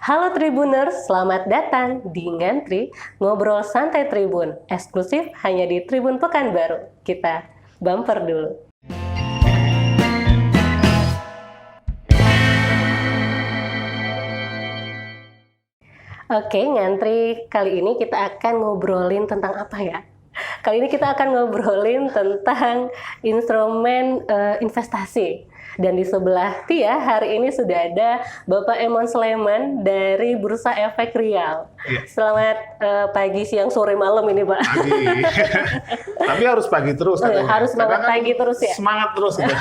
Halo Tribuners, selamat datang di Ngantri, ngobrol santai Tribun, eksklusif hanya di Tribun Pekanbaru. Kita bumper dulu. Oke, Ngantri, kali ini kita akan ngobrolin tentang apa ya? Kali ini kita akan ngobrolin tentang instrumen investasi. Dan di sebelah Tia hari ini sudah ada Bapak Emon Sleman dari Bursa Efek Riau. Iya. Selamat pagi, siang, sore, malam ini Pak. Pagi. Tapi harus pagi terus katanya. Harus semangat Karena kan pagi terus ya? Semangat terus gitu.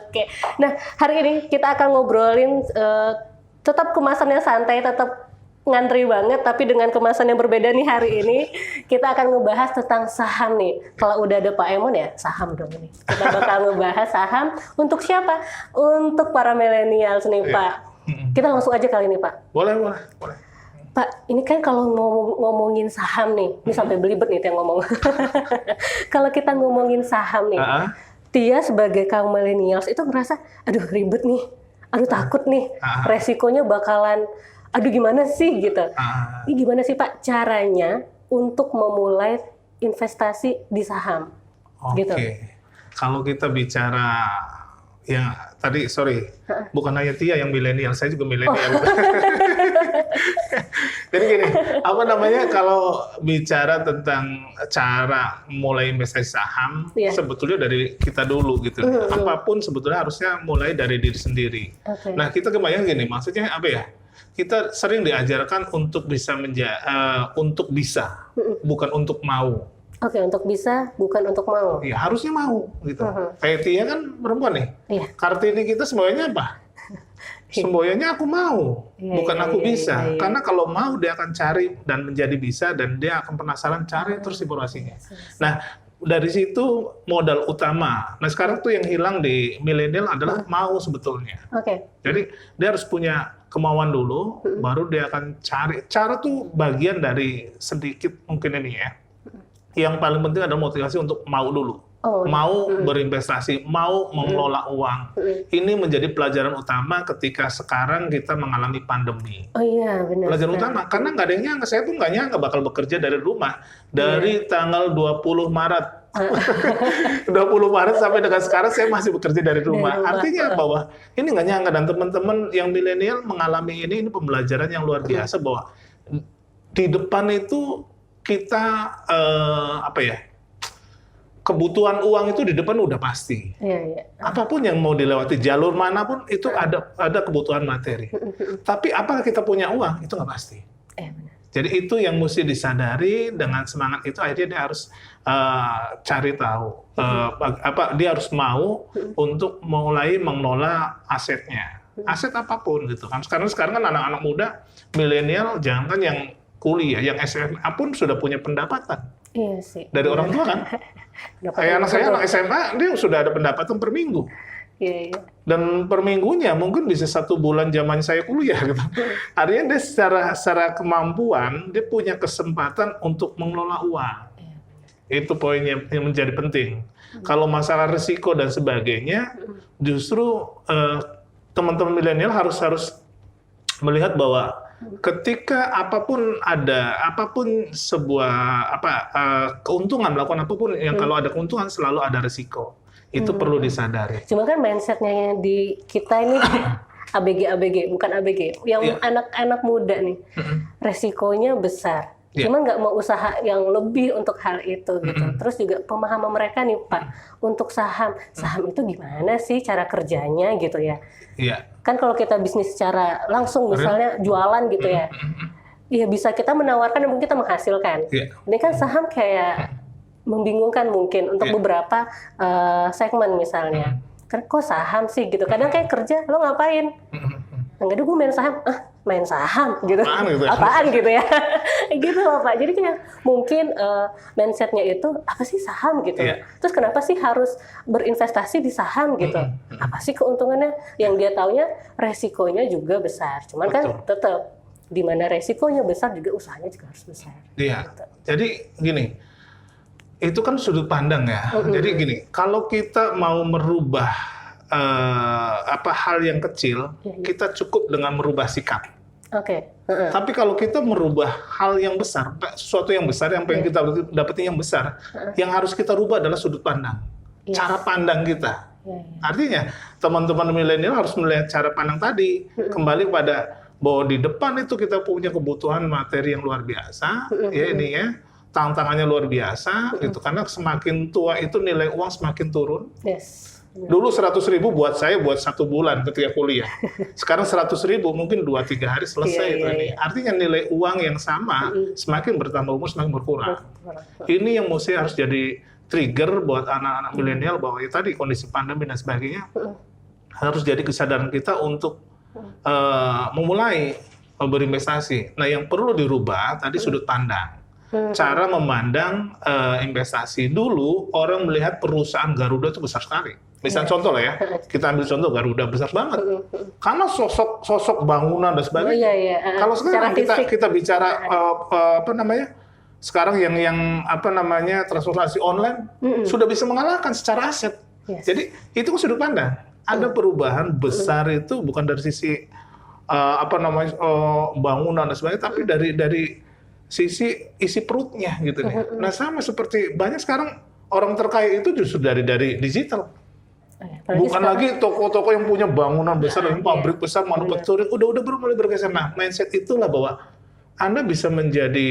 Oke, nah hari ini kita akan ngobrolin tetap kemasannya santai, tetap ngantri banget, tapi dengan kemasan yang berbeda nih hari ini. Kita akan ngebahas tentang saham nih. Kalau udah ada Pak Emon ya, saham dong nih. Kita bakal ngebahas saham untuk siapa? Untuk para milenials nih Pak. Kita langsung aja kali ini Pak. Boleh. Pak, ini kan kalau ngomongin saham nih, ini sampai belibet nih yang ngomong. Kalau kita ngomongin saham nih, Tia sebagai kaum milenials itu ngerasa, aduh ribet nih, aduh takut nih, resikonya bakalan aduh gimana sih gitu. Ini gimana sih Pak caranya untuk memulai investasi di saham? Oke. Gitu. Kalau kita bicara ya tadi bukan hanya Tia yang milenial, saya juga milenial. Jadi gini, kalau bicara tentang cara mulai investasi saham, sebetulnya dari kita dulu gitu. Apapun sebetulnya harusnya mulai dari diri sendiri. Nah, kita kebayang gini, maksudnya apa ya? Kita sering diajarkan untuk bisa bukan untuk mau. Oke, untuk bisa, bukan untuk mau. Ya, harusnya mau gitu. Kayak Tia kan perempuan nih. Kartini kita semboyannya apa? Semboyannya aku mau, bukan aku bisa. Karena kalau mau dia akan cari dan menjadi bisa, dan dia akan penasaran cari terus informasinya. Nah, dari situ modal utama. Nah, sekarang tuh yang hilang di milenial adalah mau sebetulnya. Jadi dia harus punya kemauan dulu, baru dia akan cari. Cara tuh bagian dari sedikit mungkin ini ya. Yang paling penting adalah motivasi untuk mau dulu. Mau berinvestasi, mau mengelola uang. Ini menjadi pelajaran utama ketika sekarang kita mengalami pandemi. Oh iya, benar. Pelajaran utama, karena nggak ada yang nyangka. Saya tuh nggak nyangka bakal bekerja dari rumah. Dari tanggal 20 Maret. 20 Maret sampai dengan sekarang saya masih bekerja dari rumah. Artinya bahwa ini nggak nyangka, dan teman-teman yang milenial mengalami ini pembelajaran yang luar biasa, bahwa di depan itu kita kebutuhan uang itu di depan udah pasti. Apapun yang mau dilewati, jalur manapun itu ada kebutuhan materi. Tapi apakah kita punya uang itu nggak pasti. Jadi itu yang mesti disadari. Dengan semangat itu akhirnya dia harus cari tahu. Dia harus mau untuk mulai mengelola asetnya. Aset apapun gitu kan. Sekarang kan anak-anak muda milenial, jangan yang kuliah, yang SMA pun sudah punya pendapatan. Iya sih. Dari orang tua kan. Kayak anak saya, anak SMA, dia sudah ada pendapatan per minggu. Dan per minggunya mungkin bisa 1 bulan zaman saya kuliah gitu. Artinya dia secara kemampuan, dia punya kesempatan untuk mengelola uang. Itu poinnya yang menjadi penting. Kalau masalah risiko dan sebagainya, justru teman-teman milenial harus melihat bahwa ketika apapun sebuah keuntungan, melakukan apapun yang kalau ada keuntungan selalu ada risiko. Itu perlu disadari. Cuma kan mindsetnya di kita ini ABG, bukan ABG. Yang anak-anak muda nih, resikonya besar. Cuma nggak mau usaha yang lebih untuk hal itu gitu. Terus juga pemahaman mereka nih Pak, untuk saham itu gimana sih cara kerjanya gitu ya? Kan kalau kita bisnis secara langsung, misalnya jualan gitu ya, ya bisa kita menawarkan dan mungkin kita menghasilkan. Ini kan saham kayak membingungkan mungkin untuk beberapa segmen misalnya. Kok saham sih gitu? Kadang kayak kerja, lo ngapain? Enggak, gue main saham gitu. Apaan gitu ya? Gitu loh Pak. Jadi kayak mungkin mindsetnya itu apa sih saham gitu. Terus kenapa sih harus berinvestasi di saham gitu? Apa sih keuntungannya? Yang dia taunya resikonya juga besar. Cuman kan tetap di mana resikonya besar juga usahanya juga harus besar. Gitu. Jadi gini, itu kan sudut pandang ya. Jadi gini, kalau kita mau merubah hal yang kecil, kita cukup dengan merubah sikap. Oke. Tapi kalau kita merubah hal yang besar, sesuatu yang besar, yang pengen kita dapetin yang besar, yang harus kita rubah adalah sudut pandang, cara pandang kita. Artinya teman-teman milenial harus melihat cara pandang tadi, kembali pada bahwa di depan itu kita punya kebutuhan materi yang luar biasa, ya ini ya, tantangannya luar biasa, gitu. Karena semakin tua itu nilai uang semakin turun. Dulu 100.000 buat saya buat 1 bulan ketika kuliah. Sekarang 100.000 mungkin 2-3 hari selesai itu ini. Artinya nilai uang yang sama semakin bertambah umur semakin berkurang. Ini yang mesti harus jadi trigger buat anak-anak milenial bahwa ya tadi kondisi pandemi dan sebagainya harus jadi kesadaran kita untuk memulai berinvestasi. Nah, yang perlu dirubah tadi sudut pandang. Cara memandang investasi. Dulu orang melihat perusahaan Garuda itu besar sekali. Misal contoh lah ya, kita ambil contoh Garuda besar banget. Karena sosok bangunan dan sebagainya. Kalau sekarang kita bicara apa namanya? Sekarang yang apa namanya transformasi online sudah bisa mengalahkan secara aset. Jadi itu kan sudut pandang. Ada perubahan besar itu bukan dari sisi apa namanya bangunan dan sebagainya, tapi dari sisi isi perutnya gitu nih. Nah, sama seperti banyak sekarang orang terkaya itu justru dari digital. Bukan lagi toko-toko yang punya bangunan besar, pabrik besar, manufacturing, udah mulai bergeser. Nah, mindset itulah bahwa Anda bisa menjadi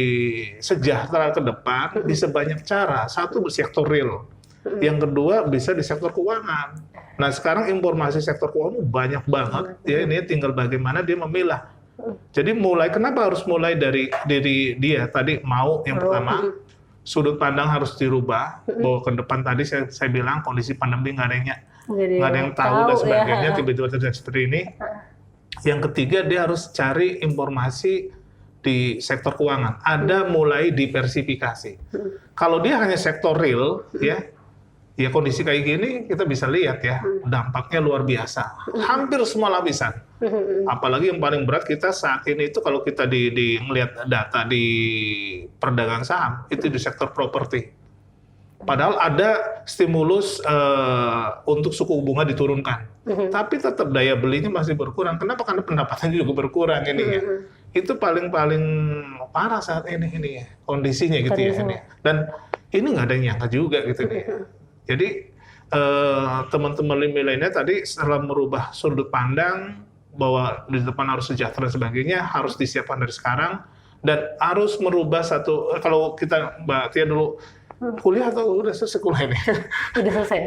sejahtera ke depan, bisa banyak cara. Satu, sektor real. Yang kedua, bisa di sektor keuangan. Nah, sekarang informasi sektor keuangan banyak banget. Ya, ini tinggal bagaimana dia memilah. Jadi kenapa harus mulai dari diri dia? Tadi mau yang pertama, sudut pandang harus dirubah. Bahwa ke depan tadi saya bilang kondisi pandemi nggak ada yang tahu dan sebagainya, tiba-tiba terjadi seperti ini. Yang ketiga, dia harus cari informasi di sektor keuangan. Ada mulai diversifikasi. Kalau dia hanya sektor real, ya kondisi kayak gini kita bisa lihat ya, dampaknya luar biasa. Hampir semua lapisan. Apalagi yang paling berat kita saat ini itu kalau kita ngelihat data di perdagangan saham, itu di sektor properti. Padahal ada stimulus untuk suku bunga diturunkan, tapi tetap daya belinya masih berkurang. Kenapa? Karena pendapatannya juga berkurang ini ya. Itu paling parah saat ini ya kondisinya gitu ya ini. Dan ini nggak ada yang nyangka juga gitu nih. Jadi teman-teman milenial tadi setelah merubah sudut pandang bahwa di depan harus sejahtera dan sebagainya harus disiapkan dari sekarang dan harus merubah kalau kita Mbak Tia dulu kuliah atau udah selesai kuliah nih? Udah selesai.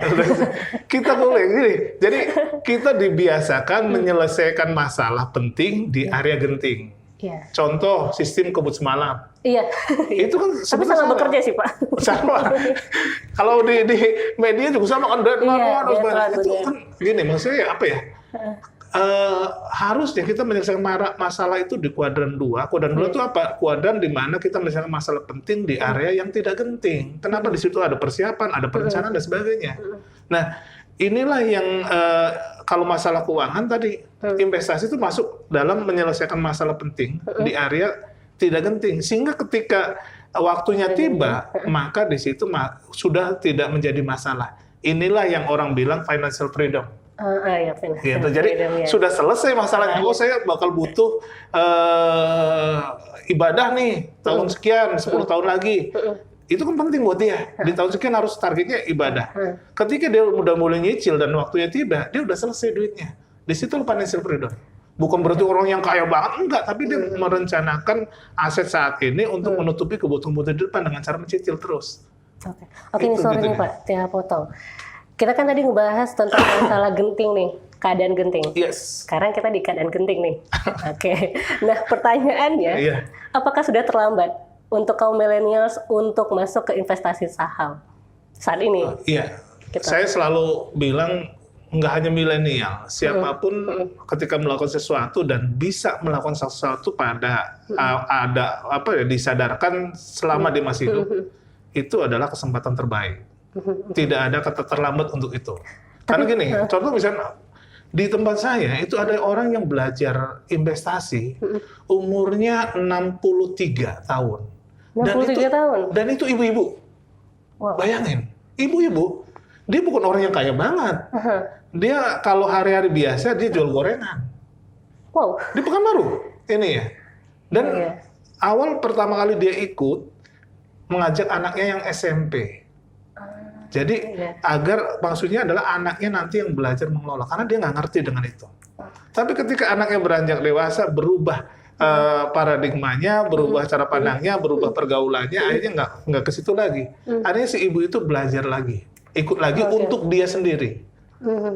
Kita kuliah gini. Jadi kita dibiasakan menyelesaikan masalah penting di area genting. Contoh sistem kebut semalam. Itu kan tapi sama bekerja sih Pak. Sama. Kalau di media juga sama kan. Itu kan gini maksudnya apa ya? Harusnya kita menyelesaikan masalah itu di kuadran 2. Kuadran 2 itu apa? Kuadran di mana kita menyelesaikan masalah penting di area yang tidak genting. Kenapa di situ ada persiapan, ada perencanaan dan sebagainya. Nah, inilah yang kalau masalah keuangan tadi, investasi itu masuk dalam menyelesaikan masalah penting di area tidak genting. Sehingga ketika waktunya tiba, maka di situ sudah tidak menjadi masalah. Inilah yang orang bilang financial freedom. Gitu. Jadi sudah selesai masalahnya. Saya bakal butuh ibadah nih tahun sekian, 10 tahun lagi. Itu kan penting buat dia. Di tahun sekian harus targetnya ibadah. Ketika dia udah mulai nyicil dan waktunya tiba, dia udah selesai duitnya. Di situ financial freedom. Bukan berarti orang yang kaya banget, enggak. Tapi dia merencanakan aset saat ini untuk menutupi kebutuhan di depan dengan cara mencicil terus. Oke, ini sorry nih Pak, Tia potong. Kita kan tadi ngebahas tentang masalah genting nih, keadaan genting. Sekarang kita di keadaan genting nih. Oke. Nah, pertanyaannya, apakah sudah terlambat untuk kaum millennials untuk masuk ke investasi saham saat ini? Saya selalu bilang nggak hanya milenial, siapapun ketika melakukan sesuatu dan bisa melakukan sesuatu pada disadarkan selama dia masih hidup, itu adalah kesempatan terbaik. Tidak ada kata terlambat untuk itu. Karena gini, contoh misalnya di tempat saya itu ada orang yang belajar investasi umurnya 63 tahun. 63 tahun? Dan itu ibu-ibu. Bayangin, ibu-ibu, dia bukan orang yang kaya banget. Dia kalau hari-hari biasa dia jual gorengan. Di Pekanbaru. ini ya. Dan awal pertama kali dia ikut mengajak anaknya yang SMP. Jadi agar maksudnya adalah anaknya nanti yang belajar mengelola karena dia nggak ngerti dengan itu. Tapi ketika anaknya beranjak dewasa berubah paradigmanya, berubah cara pandangnya, berubah pergaulannya, akhirnya nggak ke situ lagi. Akhirnya si ibu itu belajar lagi, ikut lagi untuk dia sendiri.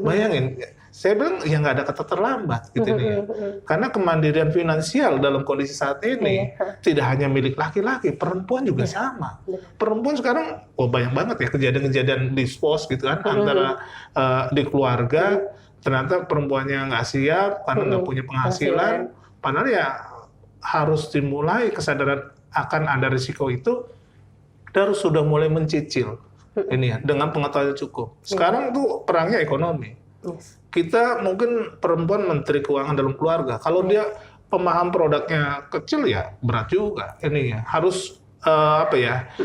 Bayangin, saya bilang ya nggak ada kata terlambat gitu nih. Karena kemandirian finansial dalam kondisi saat ini tidak hanya milik laki-laki, perempuan juga sama. Perempuan sekarang banyak banget ya kejadian-kejadian dispose gitu kan antara di keluarga, ternyata perempuannya nggak siap karena nggak punya penghasilan. Padahal ya harus dimulai kesadaran akan ada risiko itu, harus sudah mulai mencicil ini ya dengan pengetahuan cukup. Sekarang tuh perangnya ekonomi. Kita mungkin perempuan menteri keuangan dalam keluarga. Kalau dia pemaham produknya kecil ya berat juga ini ya. Harus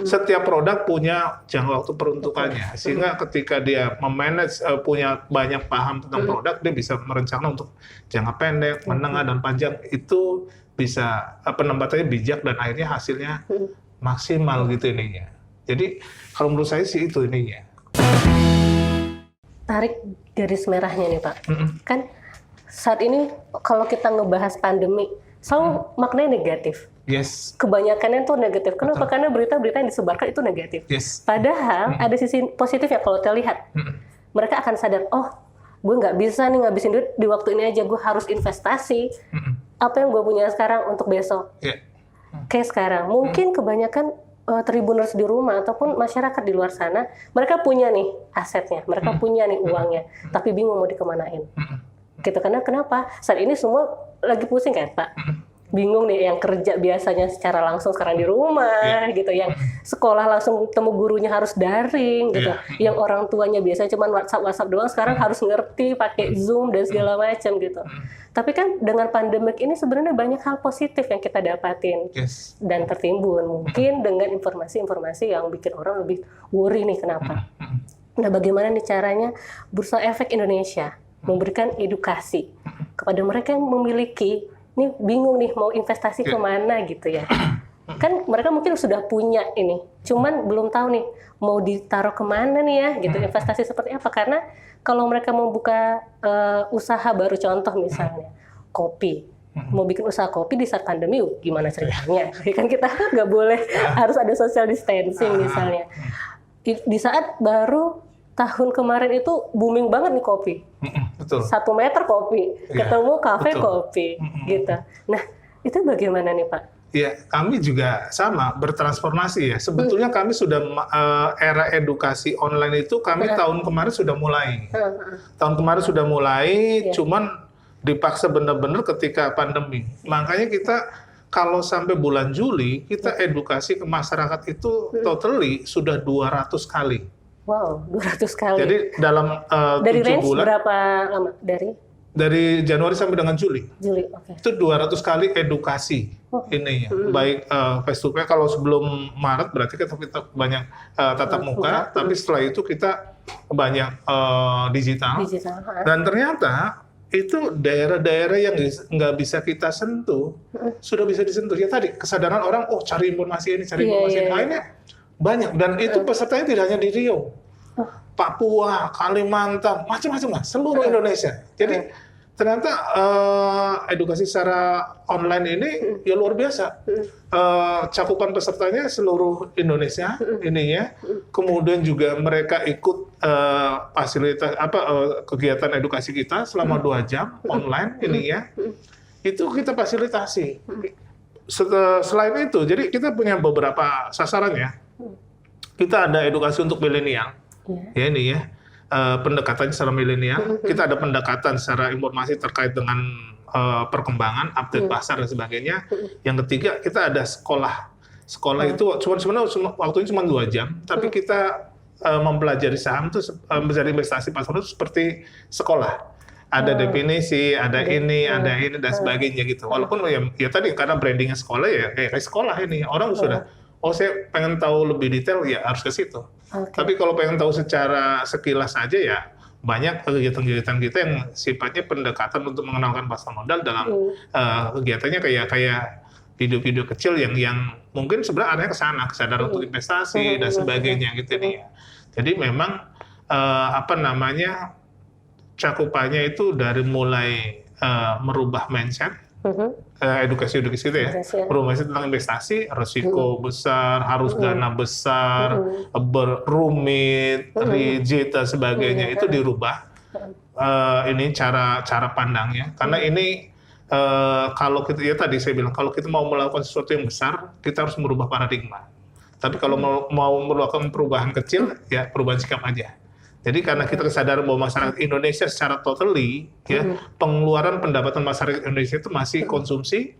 setiap produk punya jangka waktu peruntukannya. Sehingga ketika dia memanage punya banyak paham tentang produk, dia bisa merencana untuk jangka pendek, menengah dan panjang itu bisa penempatannya bijak dan akhirnya hasilnya maksimal gitu ininya. Jadi kalau menurut saya sih itu ininya. Tarik garis merahnya nih Pak. Kan saat ini kalau kita ngebahas pandemi, selalu maknanya negatif. Yes. Kebanyakannya tuh negatif. Kenapa? Karena berita-berita yang disebarkan itu negatif. Yes. Padahal ada sisi positif ya kalau kita lihat. Mereka akan sadar, oh gue nggak bisa nih ngabisin duit di waktu ini aja, gue harus investasi. Apa yang gue punya sekarang untuk besok. Kayak sekarang, mungkin kebanyakan tribuners di rumah ataupun masyarakat di luar sana, mereka punya nih asetnya, mereka punya nih uangnya, tapi bingung mau dikemanain. Gitu, karena kenapa? Saat ini semua lagi pusing kan Pak? Bingung nih, yang kerja biasanya secara langsung sekarang di rumah, gitu, yang sekolah langsung temu gurunya harus daring, gitu, yang orang tuanya biasanya cuma WhatsApp doang, sekarang harus ngerti pakai Zoom dan segala macam gitu. Tapi kan dengan pandemik ini sebenarnya banyak hal positif yang kita dapatin dan tertimbun mungkin dengan informasi-informasi yang bikin orang lebih worry nih kenapa. Nah, bagaimana nih caranya Bursa Efek Indonesia memberikan edukasi kepada mereka yang memiliki ini bingung nih mau investasi kemana gitu ya. Kan mereka mungkin sudah punya ini, cuman belum tahu nih mau ditaruh kemana nih ya gitu, investasi seperti apa. Karena kalau mereka mau buka usaha baru, contoh misalnya kopi, mau bikin usaha kopi di saat pandemi, gimana ceritanya? Kan kita nggak boleh, harus ada social distancing misalnya. Di saat baru tahun kemarin itu booming banget nih kopi. Betul. 1 meter kopi, ketemu kafe kopi, gitu. Nah, itu bagaimana nih Pak? Ya, kami juga sama, bertransformasi ya. Sebetulnya kami sudah, era edukasi online itu kami tahun kemarin sudah mulai. Tahun kemarin sudah mulai, cuman dipaksa benar-benar ketika pandemi. Makanya kita kalau sampai bulan Juli, kita edukasi ke masyarakat itu totally sudah 200 kali. Wow, 200 kali. Jadi dalam 7 dari range bulan. Berapa lama? Dari Januari sampai dengan Juli. Oke. Itu 200 kali edukasi ini ya. Baik face to face, kalau sebelum Maret berarti kita banyak tatap muka, tapi setelah itu kita banyak digital. Dan ternyata itu daerah-daerah yang nggak bisa kita sentuh, sudah bisa disentuh. Ya tadi, kesadaran orang, cari informasi ini, cari informasi ini. Akhirnya banyak, dan itu pesertanya tidak hanya di Riau, Papua, Kalimantan, macam-macam lah, seluruh Indonesia. Jadi ternyata edukasi secara online ini ya luar biasa. Cakupan pesertanya seluruh Indonesia ininya. Kemudian juga mereka ikut fasilitas kegiatan edukasi kita selama 2 jam online ininya. Itu kita fasilitasi. Selain itu, jadi kita punya beberapa sasaran ya. Kita ada edukasi untuk milenial, ya ini ya, pendekatannya secara milenial. Kita ada pendekatan secara informasi terkait dengan perkembangan, update pasar dan sebagainya. Yang ketiga, kita ada sekolah. Sekolah itu sebenarnya waktunya cuma 2 jam, tapi kita mempelajari saham itu, mencari investasi pasar itu seperti sekolah. Ada definisi, ada ini dan sebagainya gitu. Walaupun ya tadi karena brandingnya sekolah ya kayak sekolah ini, orang sudah saya pengen tahu lebih detail ya harus ke situ. Tapi kalau pengen tahu secara sekilas saja ya banyak kegiatan-kegiatan kita yang sifatnya pendekatan untuk mengenalkan pasar modal dalam kegiatannya kayak video-video kecil yang mungkin sebenarnya arahnya ke sana, kesadaran untuk investasi dan sebagainya gitu nih ya. Jadi memang cakupannya itu dari mulai merubah mindset, edukasi itu ya, merubah mindset tentang investasi, risiko besar, harus dana besar, berumit, rigid dan sebagainya itu dirubah. Ini cara pandangnya, karena ini kalau kita ya tadi saya bilang kalau kita mau melakukan sesuatu yang besar, kita harus merubah paradigma. Tapi kalau mau melakukan perubahan kecil, ya perubahan sikap aja. Jadi karena kita kesadaran bahwa masyarakat Indonesia secara totally, ya pengeluaran pendapatan masyarakat Indonesia itu masih konsumsi,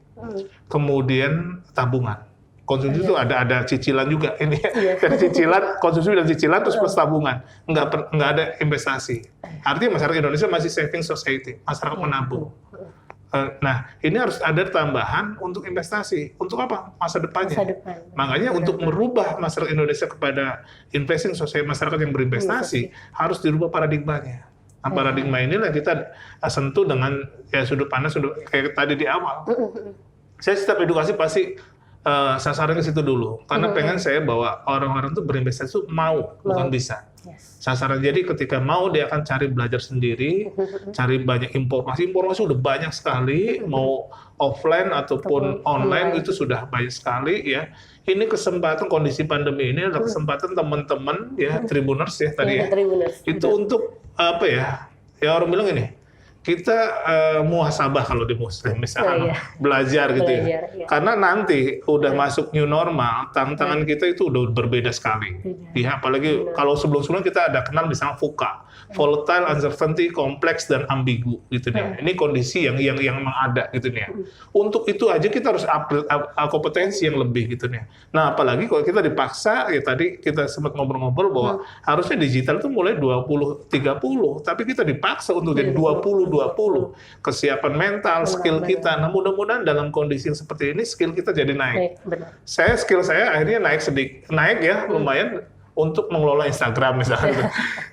kemudian tabungan. Konsumsi itu ada cicilan juga ini, dari cicilan, konsumsi dan cicilan terus plus tabungan, nggak ada investasi. Artinya masyarakat Indonesia masih saving society, masyarakat menabung. Nah, ini harus ada tambahan untuk investasi. Untuk apa? Masa depannya. Makanya untuk merubah masyarakat Indonesia kepada investing society, masyarakat yang berinvestasi, harus dirubah paradigmanya. Nah, paradigma inilah kita sentuh dengan sudut pandang kayak tadi di awal. Saya setiap edukasi pasti sasarannya ke situ dulu. Karena pengen saya bahwa orang-orang itu berinvestasi itu mau, bukan bisa. Sasaran jadi ketika mau dia akan cari belajar sendiri, cari banyak informasi udah banyak sekali, mau offline ataupun online itu sudah banyak sekali ya. Ini kesempatan kondisi pandemi ini adalah kesempatan teman-teman ya Tribuners ya tadi ya. Itu untuk apa ya? Ya orang bilang ini. Kita muhasabah kalau di muslim misalnya belajar gitu ya. Karena nanti udah masuk new normal, tantangan kita itu udah berbeda sekali. Ya, apalagi kalau sebelum-sebelumnya kita ada kenal misalnya VUCA, volatile, uncertainty, kompleks dan ambigu gitu nih. Ini kondisi yang memang ada gitu nih. Untuk itu aja kita harus upgrade kompetensi yang lebih gitu nih. Nah, apalagi kalau kita dipaksa ya tadi kita sempat ngobrol-ngobrol bahwa harusnya digital itu mulai 20-30, tapi kita dipaksa untuk jadi 20 kesiapan mental, skill kita. Nah, mudah-mudahan dalam kondisi yang seperti ini skill kita jadi naik. Skill saya akhirnya naik ya lumayan untuk mengelola Instagram misalnya. Gitu.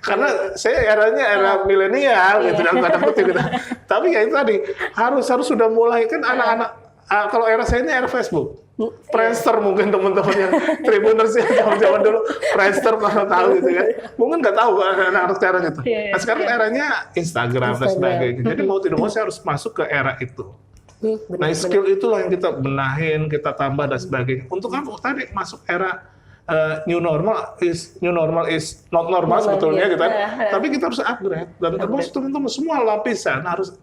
Karena saya era milenial gitu dalam tanda kutip gitu. Tapi ya itu tadi harus sudah mulai kan anak-anak kalau era saya ini era Facebook. Friendster mungkin teman-teman yang Tribuners ya zaman dulu Friendster pernah tahu gitu kan. Mungkin nggak tahu anak-anak sekarang gitu. Nah sekarang eranya Instagram dan sebagainya. Jadi mau tidak mau saya harus masuk ke era itu. Nah skill itulah yang kita benahin, kita tambah dan sebagainya. Untuk apa? Tadi masuk era new normal is not normal sebetulnya gitu kan. Tapi kita harus upgrade dan terus teman-teman semua lapisan harus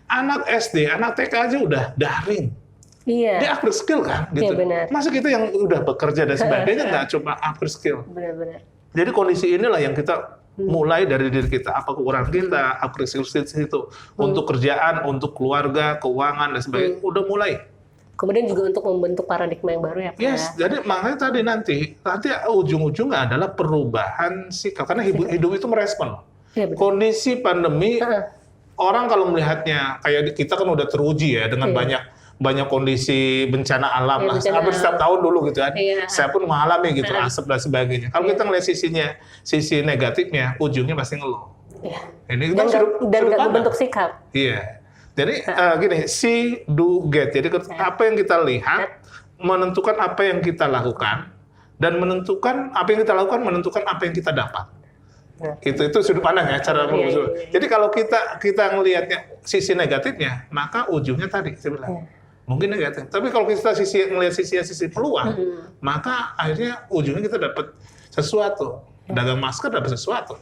anak SD, anak TK aja udah daring. Dia upgrade skill kan, gitu. Masa kita yang udah bekerja dan sebagainya nggak coba upgrade skill. Benar. Jadi kondisi inilah yang kita mulai dari diri kita, apa kekurangan kita, upgrade skill itu untuk kerjaan, untuk keluarga, keuangan dan sebagainya. Udah mulai. Kemudian juga untuk membentuk paradigma yang baru ya Pak. Jadi makanya tadi nanti ujung-ujungnya adalah perubahan sikap karena hidup itu merespon. Kondisi pandemi orang kalau melihatnya kayak kita kan udah teruji ya dengan banyak kondisi bencana alam lah. Hampir setiap tahun dulu gitu kan. Saya pun mengalami gitu asap dan sebagainya. Kalau kita ngelihat sisi negatifnya, ujungnya pasti ngeluh. Ini dan nggak membentuk sikap. Jadi gini, see, do, get. Jadi apa yang kita lihat menentukan apa yang kita lakukan dan menentukan apa yang kita lakukan menentukan apa yang kita dapat. Itu sudut pandang ya cara mengusul. Jadi kalau kita ngelihatnya sisi negatifnya, maka ujungnya tadi saya bilang. Mungkin negatif. Tapi kalau kita ngelihat sisi peluang, maka akhirnya ujungnya kita dapat sesuatu. Dagang masker dapat sesuatu.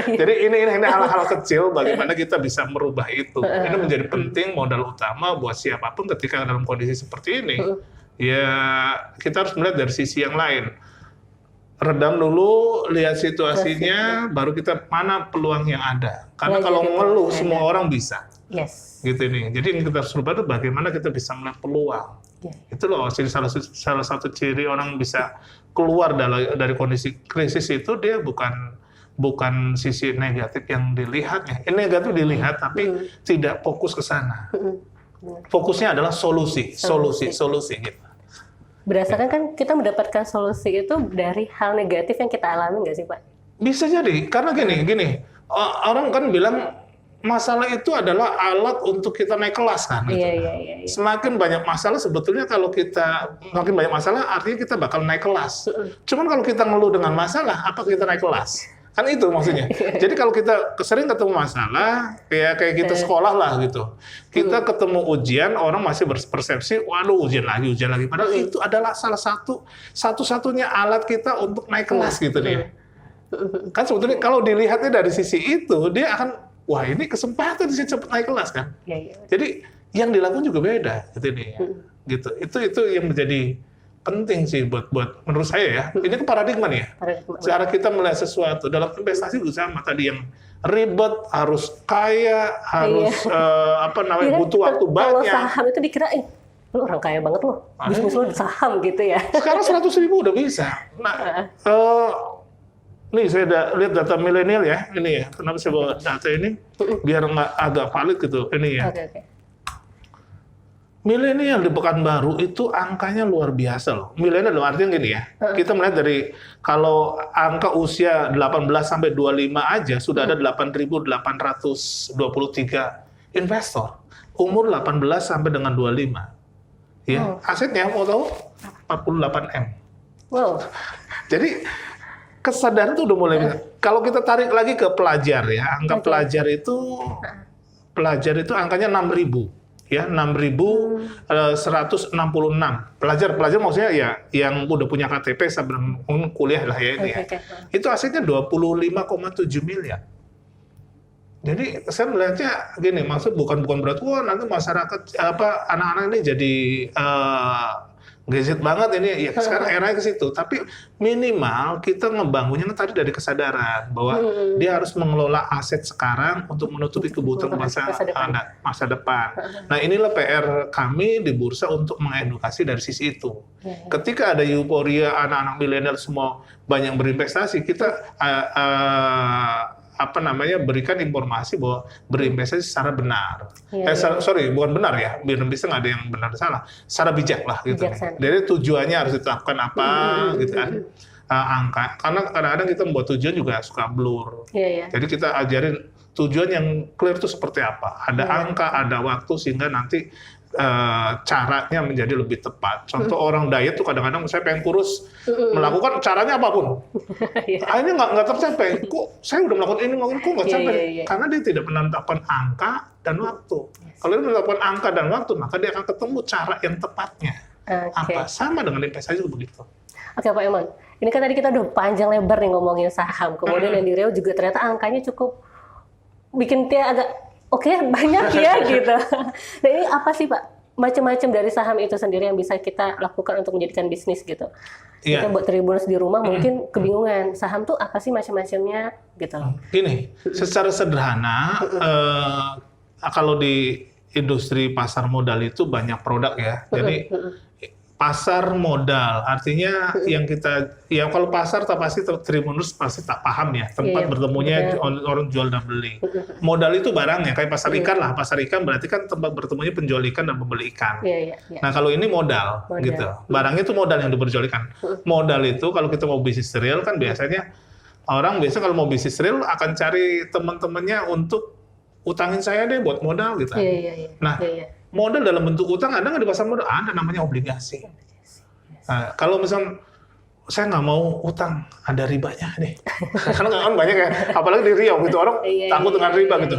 Jadi ini hal-hal kecil bagaimana kita bisa merubah itu. Ini menjadi penting modal utama buat siapapun ketika dalam kondisi seperti ini. Ya kita harus melihat dari sisi yang lain. Redam dulu, lihat situasinya, baru kita mana peluang yang ada. Karena kalau ngeluh semua orang bisa. Gitu nih. Jadi yang kita harus rubah itu bagaimana kita bisa melihat peluang. Itu loh salah satu ciri orang bisa keluar dari kondisi krisis itu dia bukan sisi negatif yang dilihatnya. Ini negatif dilihat tapi tidak fokus ke sana. Fokusnya adalah solusi gitu. Berdasarkan kan kita mendapatkan solusi itu dari hal negatif yang kita alami nggak sih Pak? Bisa jadi, karena gini, orang kan bilang masalah itu adalah alat untuk kita naik kelas kan. Gitu. Iya. Semakin banyak masalah sebetulnya kalau kita makin banyak masalah artinya kita bakal naik kelas. Cuman kalau kita ngeluh dengan masalah, apa kita naik kelas? Kan itu maksudnya. Jadi kalau kita sering ketemu masalah, kayak kita sekolah lah gitu. Kita ketemu ujian, orang masih berpersepsi, waduh ujian lagi. Padahal itu adalah salah satu-satunya alat kita untuk naik kelas gitu deh. Kan sebetulnya kalau dilihatnya dari sisi itu, dia akan, wah ini kesempatan sih cepat naik kelas kan. Jadi yang dilakukan juga beda gitu nih. Gitu. Itu yang menjadi penting sih buat menurut saya ya. Ini kan paradigma nih ya. Cara kita melihat sesuatu dalam investasi juga sama tadi yang ribet, harus kaya, harus butuh waktu banyak. Kalau saham itu dikirain lu orang kaya banget loh. Bisnis lu saham gitu ya. Sekarang 100.000 udah bisa. Nah, nih saya lihat data milenial ya. Ini ya. Kenapa saya bawa data ini? Biar nggak agak valid gitu. Ini ya. Oke. Milenial di Pekanbaru itu angkanya luar biasa loh. Milenial dalam artian gini ya. Kita melihat dari kalau angka usia 18 sampai 25 aja sudah ada 8.823 investor. Umur 18 sampai dengan 25. Ya, asetnya mau tahu 48 M. Wow. Jadi kesadaran itu udah mulai. Kalau kita tarik lagi ke pelajar ya, angka pelajar itu angkanya 6.000. Ya, 6.166 pelajar maksudnya ya yang udah punya KTP sebelum kuliah lah ya ini ya. Itu asetnya 25,7 miliar. Jadi saya melihatnya gini, maksud bukan berarti nanti masyarakat anak-anak ini jadi gadget banget ini ya, sekarang eranya ke situ, tapi minimal kita ngebangunnya tadi dari kesadaran bahwa dia harus mengelola aset sekarang untuk menutupi kebutuhan masa depan. Nah, inilah PR kami di bursa untuk mengedukasi dari sisi itu. Ketika ada euforia anak-anak milenial semua banyak berinvestasi, kita berikan informasi bahwa berinvestasi secara benar. Bukan benar ya, biar bisa nggak ada yang benar salah, secara bijak lah gitu. Jadi tujuannya harus ditetapkan apa gitu kan, angka. Karena kadang-kadang kita membuat tujuan juga suka blur. Jadi kita ajarin tujuan yang clear itu seperti apa. Ada angka, ada waktu sehingga nanti caranya menjadi lebih tepat. Contoh orang diet tuh kadang-kadang saya pengen kurus, melakukan caranya apapun. Akhirnya nggak tercapai. Kok saya udah melakukan ini, kok nggak capai? Karena dia tidak menetapkan angka dan waktu. Kalau dia menetapkan angka dan waktu, maka dia akan ketemu cara yang tepatnya. Apa? Sama dengan investasi itu begitu. Oke Pak Iman, ini kan tadi kita udah panjang lebar nih ngomongin saham. Kemudian yang di Riau juga ternyata angkanya cukup bikin dia agak banyak ya gitu. Nah ini apa sih Pak, macam-macam dari saham itu sendiri yang bisa kita lakukan untuk menjadikan bisnis gitu? Kita buat Tribuners di rumah mungkin kebingungan, saham tuh apa sih macam-macamnya gitu. Gini, secara sederhana kalau di industri pasar modal itu banyak produk ya. Jadi pasar modal artinya yang kita kalau pasar tak pasti Tribuners pasti tak paham ya, tempat bertemunya orang jual dan beli. Modal itu barangnya kayak pasar ikan lah. Pasar ikan berarti kan tempat bertemunya penjual ikan dan pembeli ikan. Nah kalau ini modal gitu, barangnya itu modal yang diperjualkan. Modal itu kalau kita mau bisnis real kan biasanya orang kalau mau bisnis real akan cari teman-temannya untuk utangin saya deh buat modal gitu. Nah modal dalam bentuk utang ada nggak di pasar modal? Ada, namanya obligasi. Nah, kalau misalnya saya nggak mau utang, ada ribanya deh. Karena kan banyak ya, apalagi di Riau gitu orang takut dengan riba gitu.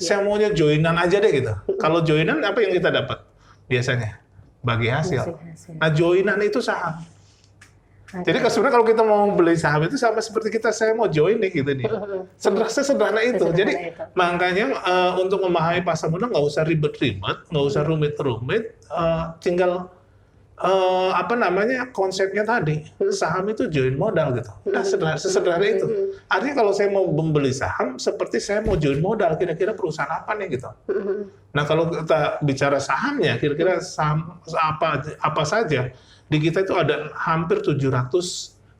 Saya maunya joinan aja deh gitu. Kalau joinan apa yang kita dapat? Biasanya bagi hasil. Nah joinan itu saham. Jadi sebenarnya kalau kita mau beli saham itu sama seperti saya mau join nih gitu nih. Sederhana itu. Jadi makanya untuk memahami pasar modal nggak usah ribet-ribet, nggak usah rumit-rumit, tinggal konsepnya tadi. Saham itu join modal gitu. Nah, sederhana itu. Artinya kalau saya mau membeli saham seperti saya mau join modal, kira-kira perusahaan apa nih gitu. Nah, kalau kita bicara sahamnya, kira-kira saham apa saja? Di kita itu ada hampir 700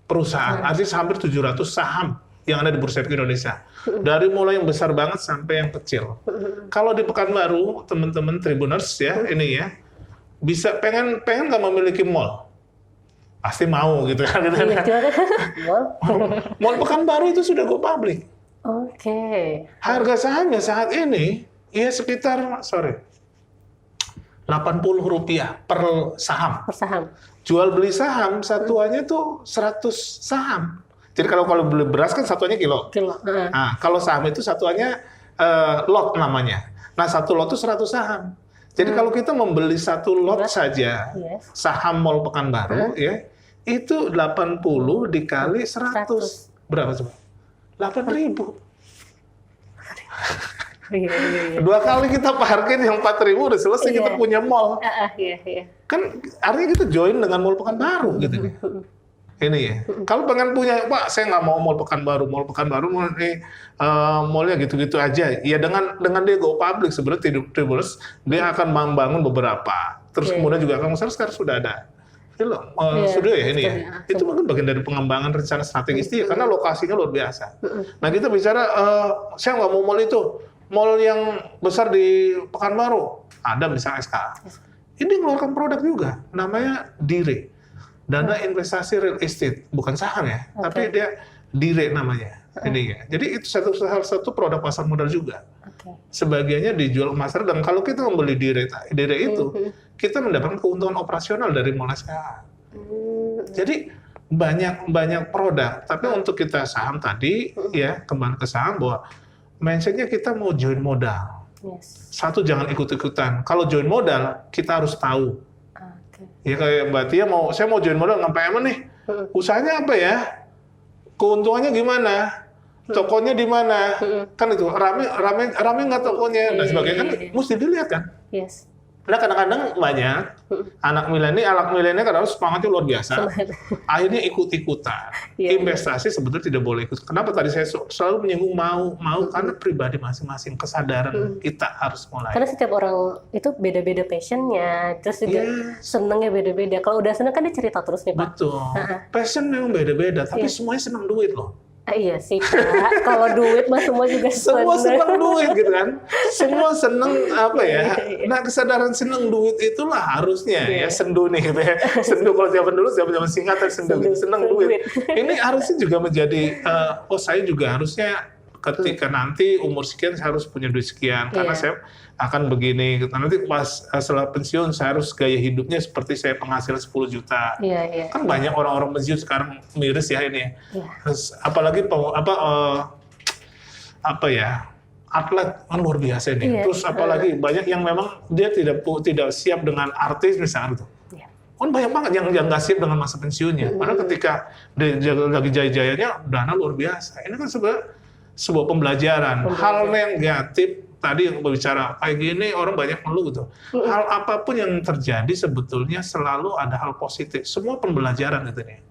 perusahaan, artinya hampir 700 saham yang ada di Bursa Efek Indonesia. Dari mulai yang besar banget sampai yang kecil. Kalau di Pekanbaru, teman-teman Tribuners ya, ini ya, bisa pengen nggak memiliki mall? Pasti mau gitu kan. Mall Pekanbaru itu sudah go public. Oke. Harga sahamnya saat ini ya sekitar 80 rupiah per saham. Per saham. Jual beli saham satuannya tuh 100 saham. Jadi kalau beli beras kan satuannya kilo. Nah, kalau saham itu satuannya lot namanya. Nah, satu lot itu 100 saham. Jadi kalau kita membeli satu lot saja saham Mall Pekanbaru ya, itu 80 dikali 100. Berapa coba? 8.000. Dua kali kita parkir yang 4.000 udah selesai kita punya mall. Kan artinya kita join dengan Mall Pekanbaru gitu. Ini ya. Kalau pengen punya, Pak, saya nggak mau Mall Pekanbaru mallnya gitu-gitu aja. Ya dengan dia go public sebenarnya Tribuners dia akan membangun beberapa. Terus kemudian juga Kang Musar sekarang sudah ada. Studio ya ini ya. Itu mungkin bagian dari pengembangan rencana strategis dia karena lokasinya luar biasa. Nah kita bicara, saya nggak mau mall itu. Mall yang besar di Pekanbaru, ada misalnya SKA. Ini mengeluarkan produk juga, namanya DIRE. Dana Investasi Real Estate, bukan saham ya, tapi dia DIRE namanya. Ini ya. Jadi itu salah satu produk pasar modal juga. Sebagiannya dijual ke masyarakat, dan kalau kita membeli DIRE itu, kita mendapatkan keuntungan operasional dari Mall SKA. Jadi banyak produk, tapi untuk kita saham tadi, ya kembali ke saham bahwa mindset-nya kita mau join modal. Satu, jangan ikut-ikutan. Kalau join modal, kita harus tahu. Ya kayak Mbak Tia saya mau join modal ngapain nih? Usahanya apa ya? Keuntungannya gimana? Tokonya di mana? Kan itu rame nggak tokonya dan sebagainya kan mesti dilihat kan? Nah kadang-kadang banyak anak milenial kadang-kadang semangatnya luar biasa. Akhirnya ikut-ikutan. Investasi sebetulnya tidak boleh ikut. Kenapa tadi saya selalu menyinggung mau karena pribadi masing-masing kesadaran kita harus mulai. Karena setiap orang itu beda-beda passionnya, terus juga senengnya beda-beda. Kalau udah seneng kan dia cerita terus nih Pak. Betul. Passion memang beda-beda, tapi semuanya senang duit loh. Iya sih Pak, kalau duit mah semua juga semua senang duit gitu kan. Semua senang apa ya. Nah kesadaran senang duit itulah harusnya ya sendu nih gitu ya. Sendu kalau zaman dulu zaman singkatan sendu gitu. Senang duit. Ini harusnya juga menjadi saya juga harusnya ketika nanti umur sekian saya harus punya duit sekian karena saya akan begini. Nanti pas setelah pensiun saya harus gaya hidupnya seperti saya penghasilan 10 juta. Kan banyak orang-orang pensiun sekarang miris ya ini. Terus, apalagi atlet kan luar biasa ini. Terus apalagi banyak yang memang dia tidak siap dengan artis misalnya gitu. Kan banyak banget yang nggak siap dengan masa pensiunnya. Padahal ketika dia lagi jaya-jayanya dana luar biasa. Ini kan sebuah pembelajaran. Hal negatif tadi yang berbicara kayak gini orang banyak mengeluh gitu. Hal apapun yang terjadi sebetulnya selalu ada hal positif. Semua pembelajaran gitu nih.